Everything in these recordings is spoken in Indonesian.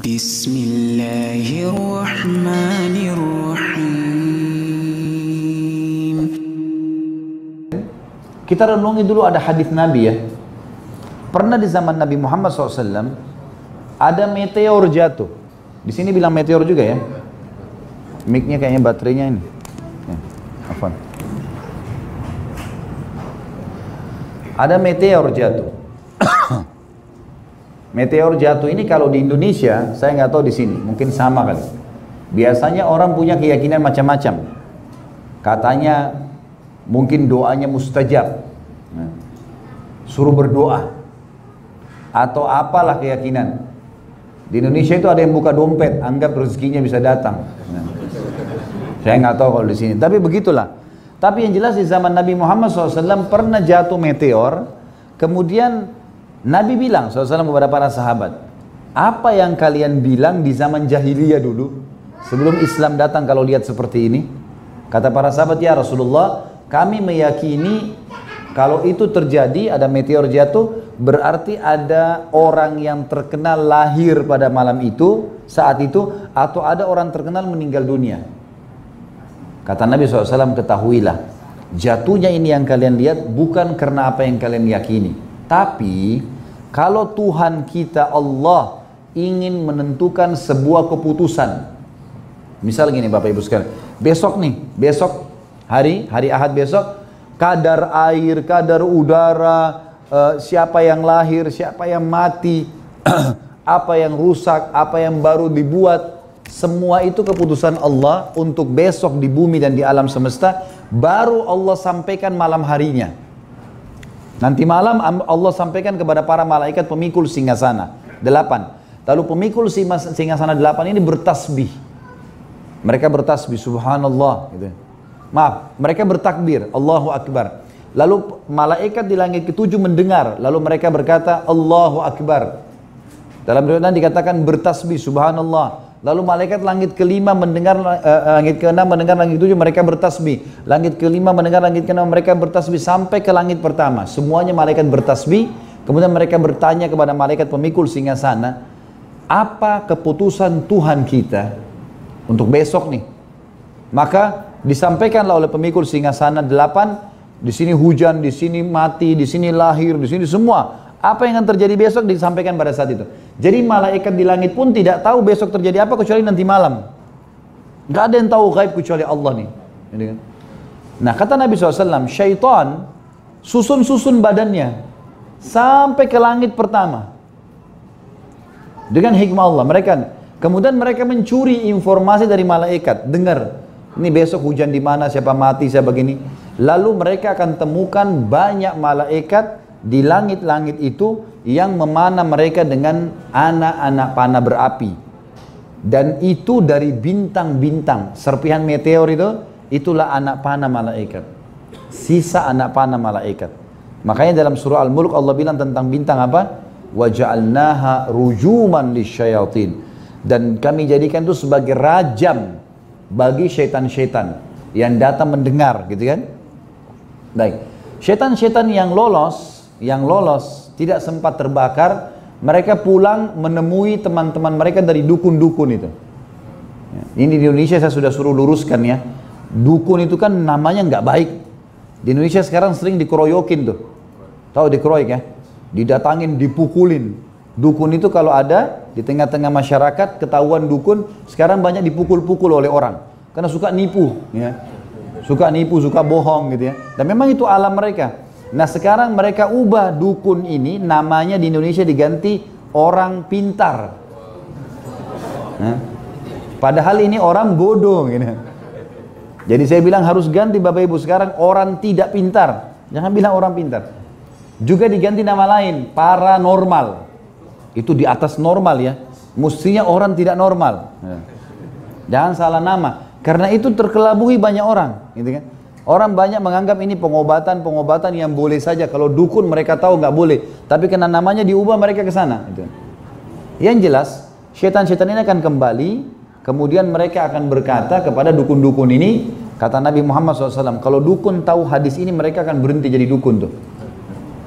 Bismillahirrahmanirrahim. Kita renungi dulu ada hadis Nabi ya. Pernah di zaman Nabi Muhammad SAW ada meteor jatuh. Di sini bilang meteor juga ya. Mic-nya kayaknya baterainya ini. Ya, afwan. Ada meteor jatuh. Meteor jatuh ini kalau di Indonesia, saya nggak tahu di sini, mungkin sama kali. Biasanya orang punya keyakinan macam-macam. Katanya mungkin doanya mustajab. Suruh berdoa. Atau apalah keyakinan. Di Indonesia itu ada yang buka dompet, anggap rezekinya bisa datang. Saya nggak tahu kalau di sini, tapi begitulah. Tapi yang jelas di zaman Nabi Muhammad SAW pernah jatuh meteor, kemudian Nabi bilang SAW kepada para sahabat, apa yang kalian bilang di zaman jahiliyah dulu, sebelum Islam datang kalau lihat seperti ini? Kata para sahabat, ya Rasulullah, kami meyakini kalau itu terjadi, ada meteor jatuh, berarti ada orang yang terkenal lahir pada malam itu, saat itu, atau ada orang terkenal meninggal dunia. Kata Nabi SAW, ketahuilah, jatuhnya ini yang kalian lihat bukan karena apa yang kalian yakini. Tapi, kalau Tuhan kita Allah ingin menentukan sebuah keputusan. Misal gini Bapak Ibu sekalian, besok hari Ahad besok, kadar air, kadar udara, siapa yang lahir, siapa yang mati, apa yang rusak, apa yang baru dibuat, semua itu keputusan Allah untuk besok di bumi dan di alam semesta, baru Allah sampaikan malam harinya. Nanti malam Allah sampaikan kepada para malaikat pemikul singgasana 8. Lalu pemikul singgasana 8 ini bertasbih. Mereka bertasbih subhanallah gitu. Maaf, mereka bertakbir Allahu Akbar. Lalu malaikat di langit ke-7 mendengar, lalu mereka berkata Allahu Akbar. Dalam riwayat dikatakan bertasbih subhanallah. Lalu malaikat langit ke-5 mendengar, langit ke-6 mendengar, langit ke-7 mereka bertasbih. Langit ke-5 mendengar, langit ke-6 mereka bertasbih sampai ke langit pertama. Semuanya malaikat bertasbih. Kemudian mereka bertanya kepada malaikat pemikul singgasana, apa keputusan Tuhan kita untuk besok nih? Maka disampaikanlah oleh pemikul singgasana 8, di sini hujan, di sini mati, di sini lahir, di sini semua. Apa yang akan terjadi besok disampaikan pada saat itu. Jadi malaikat di langit pun tidak tahu besok terjadi apa kecuali nanti malam. Gak ada yang tahu gaib kecuali Allah nih. Nah kata Nabi SAW, syaitan susun-susun badannya sampai ke langit pertama. Dengan hikmah Allah. Kemudian mereka mencuri informasi dari malaikat. Dengar, ini besok hujan di mana, siapa mati, siapa begini. Lalu mereka akan temukan banyak malaikat di langit-langit itu yang memanah mereka dengan anak-anak panah berapi. Dan itu dari bintang-bintang. Serpihan meteor itu, itulah anak panah malaikat. Sisa anak panah malaikat. Makanya dalam surah Al-Mulk Allah bilang tentang bintang apa? وَجَعَلْنَاهَا رُجُومًا لِلشَّيَاطِينَ. Dan kami jadikan itu sebagai rajam bagi syaitan-syaitan yang datang mendengar, gitu kan? Baik. Syaitan-syaitan yang lolos tidak sempat terbakar, mereka pulang menemui teman-teman mereka dari dukun-dukun itu. Ini di Indonesia saya sudah suruh luruskan ya. Dukun itu kan namanya nggak baik. Di Indonesia sekarang sering dikeroyokin tuh. Tahu dikeroyok ya? Didatangin, dipukulin. Dukun itu kalau ada di tengah-tengah masyarakat, ketahuan dukun, sekarang banyak dipukul-pukul oleh orang. Karena suka nipu ya. Suka nipu, suka bohong gitu ya. Dan memang itu alam mereka. Nah sekarang mereka ubah dukun ini, namanya di Indonesia diganti orang pintar. Nah, padahal ini orang bodoh gitu. Jadi saya bilang harus ganti Bapak Ibu sekarang orang tidak pintar. Jangan bilang orang pintar. Juga diganti nama lain, paranormal. Itu di atas normal ya. Mestinya orang tidak normal. Jangan salah nama. Karena itu terkelabuhi banyak orang, gitu kan? Orang banyak menganggap ini pengobatan yang boleh saja. Kalau dukun mereka tahu nggak boleh, tapi karena namanya diubah mereka ke sana. Gitu. Yang jelas, syaitan-syaitan ini akan kembali, kemudian mereka akan berkata kepada dukun-dukun ini, kata Nabi Muhammad SAW, kalau dukun tahu hadis ini mereka akan berhenti jadi dukun tuh.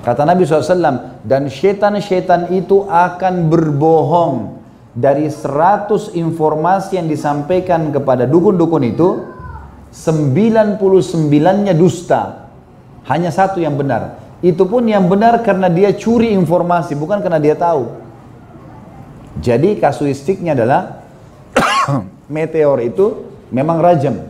Kata Nabi SAW, dan syaitan-syaitan itu akan berbohong dari 100 informasi yang disampaikan kepada dukun-dukun itu, 99-nya dusta. Hanya satu yang benar. Itu pun yang benar karena dia curi informasi, bukan karena dia tahu. Jadi kasuistiknya adalah meteor itu memang rajam.